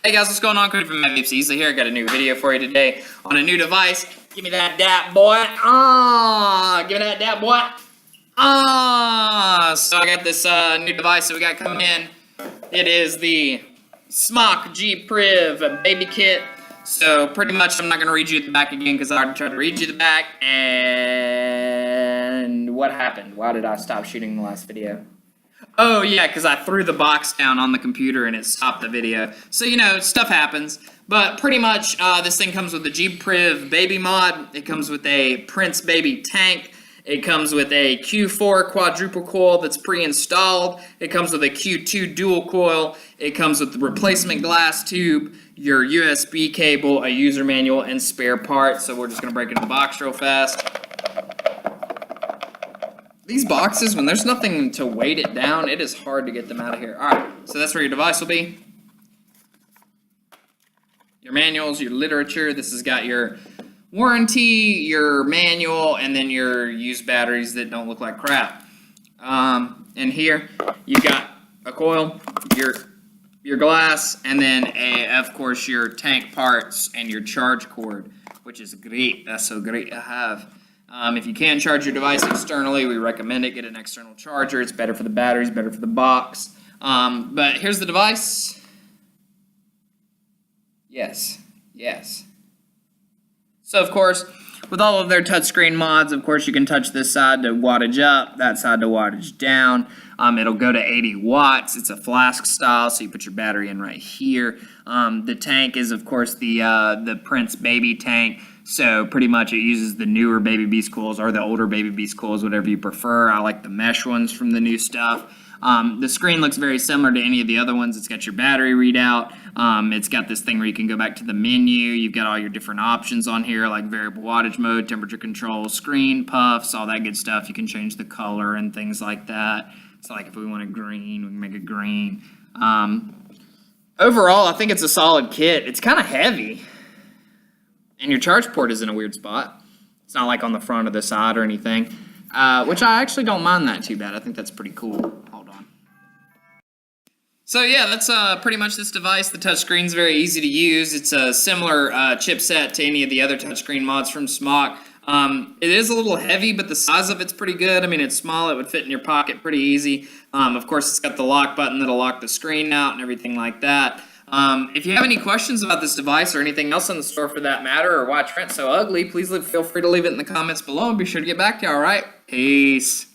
Hey guys, what's going on? Cody from MyVapes. So here I got a new video for you today on a new device. Give me that dap, boy. Give me that dap, boy. So I got this new device that we got coming in. It is the Smok G-Priv Baby Kit. So pretty much I'm not going to read you the back again because I already tried to read you the back. And what happened? Why did I stop shooting the last video? Oh yeah, because I threw the box down on the computer and it stopped the video. So, you know, stuff happens. But pretty much this thing comes with a G-Priv Baby mod. It comes with a Prince Baby tank. It comes with a Q4 quadruple coil that's pre-installed. It comes with a Q2 dual coil. It comes with the replacement glass tube, your USB cable, a user manual, and spare parts. So we're just going to break into the box real fast. These boxes, when there's nothing to weight it down, it is hard to get them out of here. Alright, so that's where your device will be. Your manuals, your literature. This has got your warranty, your manual, and then your used batteries that don't look like crap. And here, you've got a coil, your glass, and then, of course, your tank parts and your charge cord, which is great. That's so great to have. If you can charge your device externally, we recommend it. Get an external charger. It's better for the batteries, better for the box. But here's the device. Yes. So, of course, with all of their touchscreen mods, of course, you can touch this side to wattage up, that side to wattage down. It'll go to 80 watts. It's a flask style, so you put your battery in right here. The tank is, of course, the Prince Baby tank. So pretty much it uses the newer Baby Beast coils or the older Baby Beast coils, whatever you prefer. I like the mesh ones from the new stuff. The screen looks very similar to any of the other ones. It's got your battery readout. It's got this thing where you can go back to the menu. You've got all your different options on here, like variable wattage mode, temperature control, screen, puffs, all that good stuff. You can change the color and things like that. So like if we want a green, we can make it green. Overall, I think it's a solid kit. It's kind of heavy. And your charge port is in a weird spot. It's not like on the front or the side or anything, which I actually don't mind that too bad. I think that's pretty cool. Hold on. So yeah, that's pretty much this device. The touchscreen's very easy to use. It's a similar chipset to any of the other touchscreen mods from Smok. It is a little heavy, but the size of it's pretty good. I mean, it's small. It would fit in your pocket pretty easy. Of course, it's got the lock button that'll lock the screen out and everything like that. If you have any questions about this device or anything else in the store for that matter, or why Trent's so ugly, please feel free to leave it in the comments below and be sure to get back to you, alright? Peace.